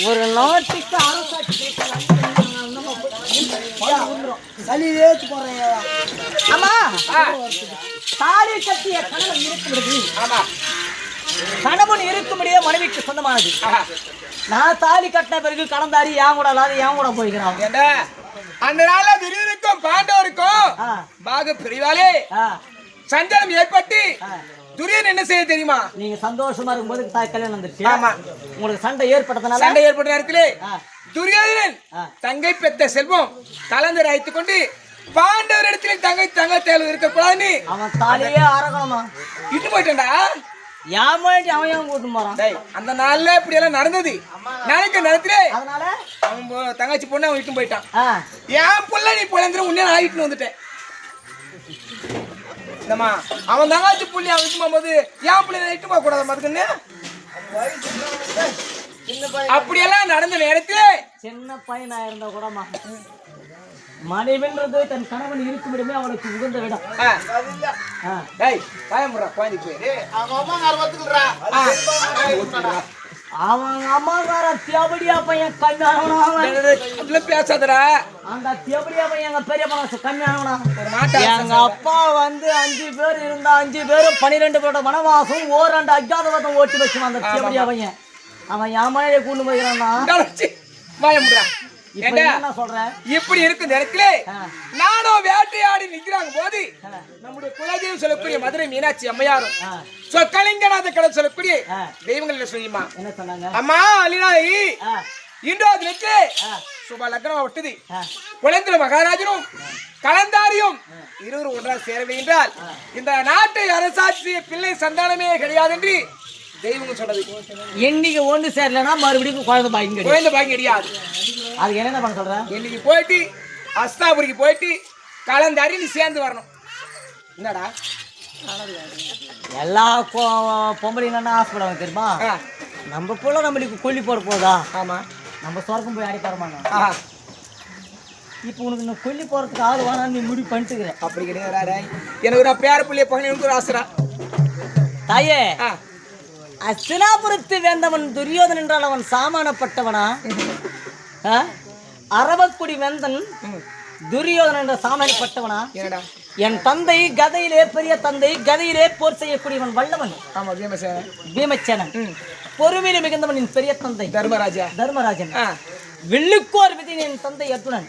ஒரு நாட்டுக்கு அரசாட்சி ஆமா தாலி கட்டிய கணவன் இருக்கும்படி கணவன் இருக்கும்படியே மனைவிக்கு சொந்தமானது. நான் தாலி கட்டின பிறகு கடந்தாரி ஏன் கூட இல்லாத ஏன் கூட போய்க்கிறான். அந்த நாள்ல துரியனுக்கும் பாண்டவருக்கும் பாக பிரிவாலே சஞ்சலம் ஏற்பட்டு துரியன் என்ன செய்ய தெரியுமா? நீங்க சந்தோஷமா இருக்கும்போது கல்யாணம் வந்துருச்சு. ஆமா, உங்களுக்கு சண்டை ஏற்பட்டதுனால சண்டை ஏற்பட்ட நேரத்திலே துரியோதனன் தங்கை பெத்த செல்வம் கலந்து அழைத்துக் கொண்டு பாண்டவர் இடத்துல தங்கை தேவை இருக்கக்கூடாதுன்னு அவன் தாலியே ஆரகணமா இட்டு போயிட்டான்டா. யாமாட்டி அவன் ஏன் கூட்டு போறான்? அந்த நாள்ல இப்படி எல்லாம் நடந்தது. நினைக்க நேரத்திலே அதனால அவன் தங்கச்சி பொண்ணு அவன் இட்டு போயிட்டான். என் புள்ள நீ பிள்ளைங்கிற உன்ன நான் இட்டுன்னு வந்துட்டேன். அவன் தங்கச்சி புள்ளி அவன் இட்டு போகும்போது என் பிள்ளை இட்டு போக கூடாது மதுக்குன்னு அப்படியெல்லாம் நடந்த நேரத்திலே சின்ன பையனா இருந்தா கூடமா மனைவின்றது தன் கணவன் இருக்கும் இடமே அவனுக்கு உகந்த விடம். அவன் அம்மாக்கார தியபடியா பையன் கம்மியானவனா பேசாதடா. அந்த தியபடியா பையன் எங்க பெரிய பணம் கம்மியானவனா. எங்க அப்பா வந்து 5 பேர் இருந்தா 5 பேரும் 12 பேரோட வனவாசம் 2 அஜாதவாதம் ஓட்டி வச்சுவான். அந்த தியபடியா பையன் அவன் யாமையை கூண்டு போய்க்கிறான்னா இப்படி இருக்கும் நேரத்திலே நானும் வேட்டையாடி நிற்கிறாங்க போது நம்முடைய குலதெய்வம் சொல்லக்கூடிய மதுரை மீனாட்சி அம்மையாரும் சொக்கலிங்கநாத கடல் சொல்லக்கூடிய தெய்வங்கள் சொல்லியுமா அம்மா அலினாயி இன்றாவது தினத்திலே சுப லக்னமா விட்டது. குழந்தை மகாராஜனும் கலந்தாரியும் இருவரும் ஒன்றாக சேரவில்லை என்றால் இந்த நாட்டை அரசாட்சி பிள்ளை சந்தானமே கிடையாது என்று தெய்வங்கள் சொன்னது. என்னைக்கு ஒன்று சேரலன்னா மறுபடியும் குழந்தை பாக்கியம் கிடையாது. அதுக்கு என்ன பண்ண சொல்றேன்? இன்னைக்கு போயிட்டு அஸ்தாபுரிக்கு போயிட்டு கலந்தாரி நீ சேர்ந்து வரணும். என்னடா எல்லா பொம்பளைங்க ஆசைப்படுவாங்க தெரியுமா? நம்ம போல நம்மளுக்கு கொல்லி போட போதா? ஆமா, நம்ம சொர்க்கம் போய் அடிப்பாரமாங்க. இப்போ உனக்கு நான் கொல்லி போறதுக்கு ஆள் வேணா நீ முடிவு பண்ணிட்டுக்கிற. அப்படி கிடையாது. எனக்கு ஒரு பேர பிள்ளைய பகலுக்கு ஒரு ஆசைடா. தாயே, அஸ்தினாபுரத்து வேந்தவன் துரியோதன் என்றால் அவன் சாமானப்பட்டவனா? அரவக்குடி வேந்தன் துரியோதன் என்ற சாமானப்பட்டவனா? என் தந்தை கதையிலே பெரிய தந்தை கதையிலே போர் செய்யக்கூடியவன் வல்லவன். பீமசேனன் பொறுமையிலே மிகுந்தவன் பெரிய தந்தை தர்மராஜன். வில்லுக்கோர் விதி என் தந்தை அர்ஜுனன்.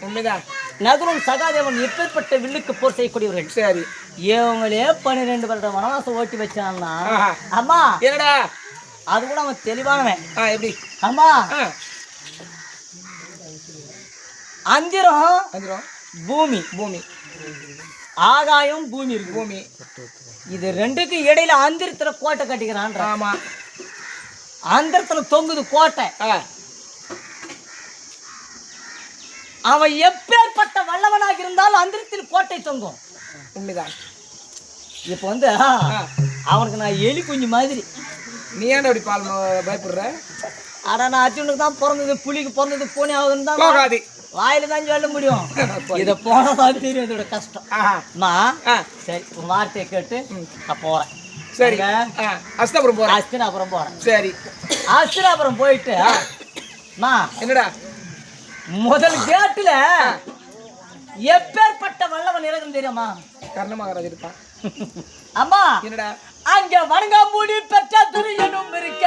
நகுலன் சகாதேவன் எப்பேற்பட்ட வில்லுக்கு போர் செய்யக்கூடியவர்கள். சரி, இவங்களே 12 வருட வனவாசம் ஓட்டி வச்சான்னா அம்மா என்னடா அது கூட அவன் தெளிவானவன். எப்படி அம்மா அந்திரம் பூமி ஆகாயம் பூமி இருக்கு. பூமி இது ரெண்டுக்கு இடையில அந்திரத்துல கோட்டை கட்டிக்கிறான். ஆமா, அந்திரத்துல தொங்குது கோட்டை. அவன் எப்பேற்பட்ட வல்லவனாக இருந்தாலும் அந்திரத்தில் கோட்டை தொங்கும். உண்மைதான். இப்ப வந்து அவனுக்கு நான் எலி குஞ்சு மாதிரி. நீ ஏன் அப்படி பயப்படுற? ஆனா நான் அர்ஜுனுக்கு தான் பிறந்தது, புலிக்கு பிறந்தது, பூனை ஆகுதுன்னு தான் போகாது, வாயில தான் சொல்ல முடியும். இதை போனதான் தெரியும் இதோட கஷ்டம். சரி, உன் வார்த்தையை கேட்டு நான் போறேன். சரி, அஸ்தினாபுரம் போறேன். அஸ்தினாபுரம் போறேன். சரி, அஸ்தினாபுரம் போயிட்டு என்னடா முதல் கேட்டுல எப்பேற்பட்ட வல்லவன் இறகும் தெரியுமா? கர்ண மகாராஜ் இருப்பான். அம்மா என்னடா அங்க வணங்காமுடி பெற்ற துரியனும் இருக்க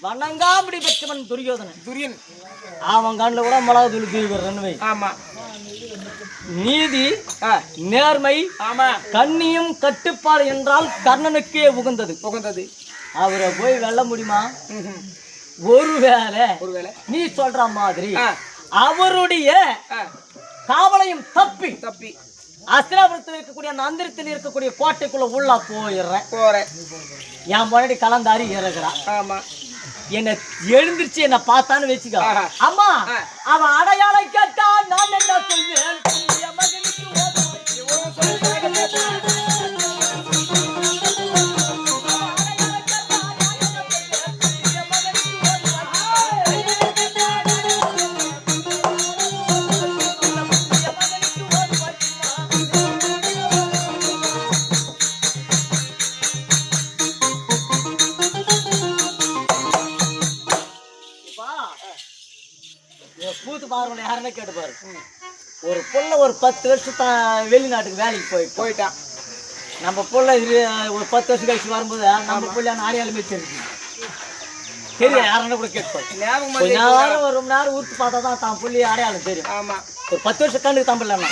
வணங்காமுடி பெற்றவன் துரியன். அவன் கண்ணுல கூட மிளகு தூள் தூவி. ஆமா, நீதி நேர்மை கண்ணியும் கட்டுப்பாடு என்றால் கர்ணனுக்கே உகந்தது. அவரை போய் வெல்ல முடியுமா? ஒருவேளை நீ சொல்ற மாதிரி அவருடைய காவலையும் தப்பி அஸ்தினாபுரத்தில் இருக்கக்கூடிய அந்த அந்திரத்தில் இருக்கக்கூடிய கோட்டைக்குள்ள உள்ள போறேன். என் முன்னாடி கலந்தாரி இருக்கிறான். ஆமா, என்ன எழுந்திருச்சு என்ன பார்த்தான்னு வச்சுக்கோ. அம்மா அவன் அடையாளம் கேட்டா நான் என்ன சொல்வேன்? கூத்து பாருங்க, யாருமே கேட்டு பாரு. ஒரு புள்ள ஒரு 10 வருஷம் வெளிநாட்டுக்கு வேலைக்கு போயிட்டான். நம்ம புள்ள ஒரு 10 வருஷம் கழிச்சு வரும்போது நம்ம புள்ள அடையாளமே தெரிஞ்சு தெரியும். யாருன்னா கூட கேட்பாரு. கொஞ்ச நேரம் ஒரு மணி நேரம் ஊத்து பார்த்தா தான் தான் புள்ளி அடையாளம் தெரியும். ஒரு 10 வருஷம் கண்ணுக்கு தம்பிடலாம்.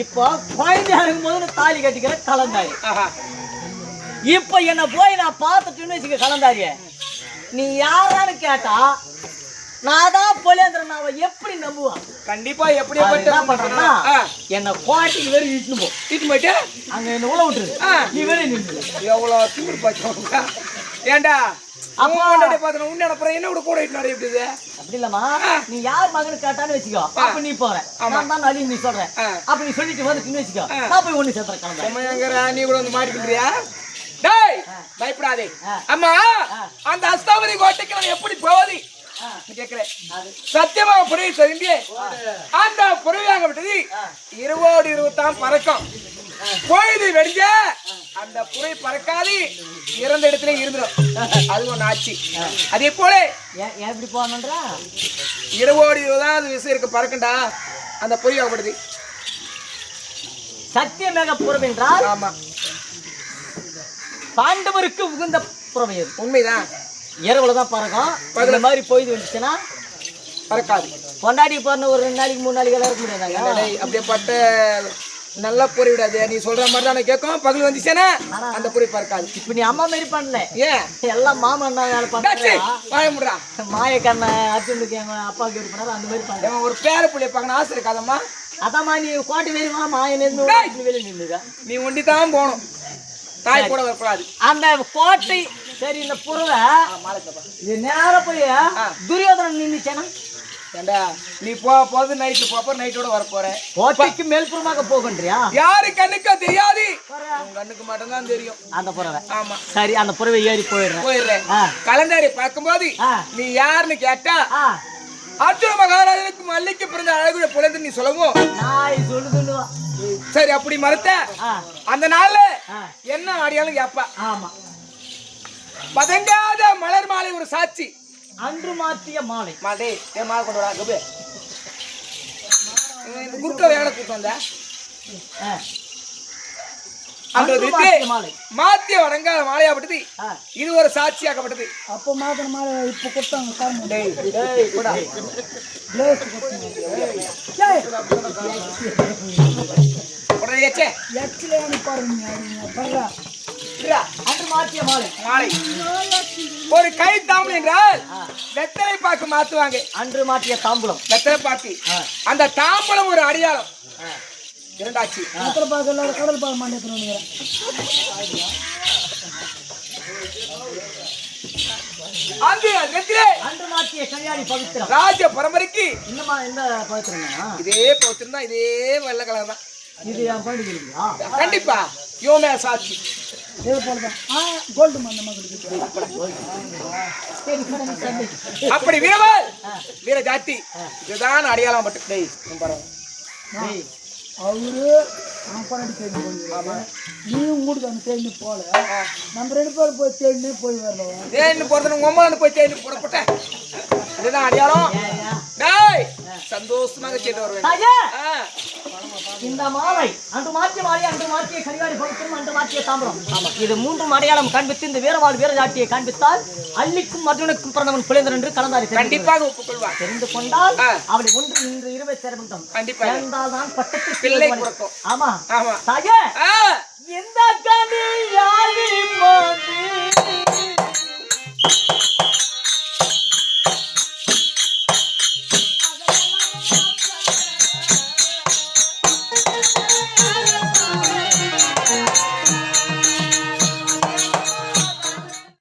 இப்போ குழந்தையா இருக்கும்போது தாலி கட்டிக்கிற கலந்தாரி. இப்போ என்ன போய் நான் பார்த்துட்டுன்னு வச்சுக்க கலந்தாரிய, நீ யாரான்னு கேட்டா நான் தான் போலேந்திரன். அவன் எப்படி நம்புவான்? கண்டிப்பா. எப்படி பண்றா என்ன கோட்டைக்கு வேறு இட்டுன்னு போயிட்டு அங்க என்ன உள்ள விட்டுரு. நீ வேற நின்று எவ்வளவு திமிரு பாய்ச்சா? ஏண்டா அப்பா பாத்தன உன்ன அப்புறம் என்ன கூட இட்டு எப்படி? அப்படி இல்லம்மா, நீ யார் மகனு கேட்டான்னு வச்சுக்கோ. அப்ப நீ போற, நான் தான் அழி நீ சொல்றேன். அப்ப நீ சொல்லிட்டு வந்து வச்சுக்கோ, நான் போய் ஒண்ணு சேர்த்துறேன். கிளம்ப நீ கூட வந்து மாட்டிக்கிறியா? டேய் பயப்படாதே. அம்மா அந்த அஸ்தாவரி கோட்டைக்கு நான் எப்படி போவது கேக்குறேன். சத்தியமா புரிய தெரிஞ்சு அந்த புறவையாக விட்டது 20 பறக்கும். பொழுது வெடிஞ்ச அந்த புரை பறக்காது, இறந்த இடத்துல இருந்துடும். அது ஒண்ணு ஆச்சு. அதே போல எப்படி போகணும்ன்றா 20 விஷயம் இருக்கு பறக்கண்டா அந்த புரியாக விடுது. சத்தியமாக புறம் என்றால் ஆமா, பாண்டவருக்கு உகந்த புறவை. உண்மைதான். இரவுலதான் பறக்கும். இந்த மாதிரி பொய்து வந்துச்சுன்னா பறக்காது. கொண்டாடி போறணும். ஒரு 2 நாளைக்கு 3 நாளைக்கு எல்லாம் இருக்க முடியாதாங்க. அப்படியேப்பட்ட நல்லா பொறி விடாது. நீ சொல்ற மாதிரி தானே கேட்கும். பகல் வந்துச்சுன்னா அந்த பொறி பறக்காது. இப்ப நீ அம்மா மாதிரி பண்ணல. ஏன் எல்லாம் மாமன் தான் வேலை பண்ணுறா? மாய கண்ண அர்ஜுனுக்கு எங்க அப்பாவுக்கு இது பண்ணாரு. அந்த மாதிரி பண்ண ஒரு பேர பிள்ளைய பார்க்கணும் ஆசை இருக்காதம்மா. அதாம்மா நீ கோட்டை வெளியுமா மாயன் வெளியே நின்றுக்க. நீ ஒண்டி தான் போகணும், தாய் கூட வரக்கூடாது. அந்த கோட்டை சரி. இந்த புறவை நேரம் போய் துரியோதனன் நின்றுச்சேனா? ஏண்டா நீ போது நைட்டு போப்ப நைட்டோட வர போற. கோட்டைக்கு மேல்புறமாக போகன்றியா? யாரு கண்ணுக்கு தெரியாது, கண்ணுக்கு மட்டும்தான் தெரியும் அந்த புறவை. ஆமா சரி, அந்த புறவை ஏறி போயிடுறேன். கலந்தாரி பார்க்கும்போது நீ யாருன்னு கேட்டா அர்ஜுன மகாராஜனுக்கு மல்லிக்கு பிறந்த அழகுடைய புலந்து நீ சொல்லவும் நான் சொல்லுதுன்னு. சரி, அப்படி மறுத்த அந்த நாள்ல என்ன ஆடியாலும் கேப்பா. ஆமா, பதங்காத மலர் மாலை ஒரு சாட்சி. அன்று மாற்றிய மாலை. மாட்டே ஏன் மாலை கொண்டு வரா? கபே குறுக்க வேலை கூட்டம் வந்த மாத்திய வணங்காத மாலையாப்பட்டது. இது ஒரு சாட்சியாக்கப்பட்டது. அப்ப மாத்திர மாலை இப்ப கொடுத்தாங்க. அன்று மாற்றிய மாலை. மாலை ஒரு கை தாம்பலம் என்றால் வெத்தலை பாக்கு மாத்துவாங்க. அன்று மாற்றிய தாம்பலம் வெத்தலை பாக்கு. அந்த தாம்பலம் ஒரு அடையாளம். இரண்டாச்சு வெத்தலை பாக்கு எல்லாரும் கடல் பாக்கு மாட்டேன். அன்று மாற்றிய கல்யாணி பவித்திரம். ராஜ பரம்பரைக்கு இன்னமா எந்த பவித்திரம்? இதே பவித்திரம் தான், இதே வெள்ளை கலர் தான். இது என் பண்டிகை கண்டிப்பா. யோமே சாட்சி. அப்படி வீரவாள் வீர ஜாத்தி இதுதான் அடையாளம். பட்டு அவரு நீ உங்களுக்கு அந்த தேடி போல நம்ம 2 பேரும் போய் தேடி போய் வரலாம். தேடி போறது உங்க அம்மா போய் தேடி போடப்பட்ட இதுதான் அடையாளம். டேய் சந்தோஷமாக கேட்டு வருவேன். இந்த மாலை அன்று மாற்றிய மாலை, அன்று மாற்றிய கரிகாரி பவித்திரம், அன்று மாற்றிய தாம்பரம். இது 3 அடையாளம் காண்பித்து இந்த வீரவாள் வீரஜாட்டியை காண்பித்தால் அள்ளிக்கும் அர்ஜுனுக்கும் பிறந்தவன் புலேந்திரன் என்று கலந்தாரி. கண்டிப்பாக ஒப்புக்கொள்வார். தெரிந்து கொண்டால் அவளை ஒன்று இன்று 20 சேரமட்டம். கண்டிப்பா தான் பட்டத்து பிள்ளை பிறக்கும். ஆமா ஆமா. தாயே எந்த கனி யாரி போது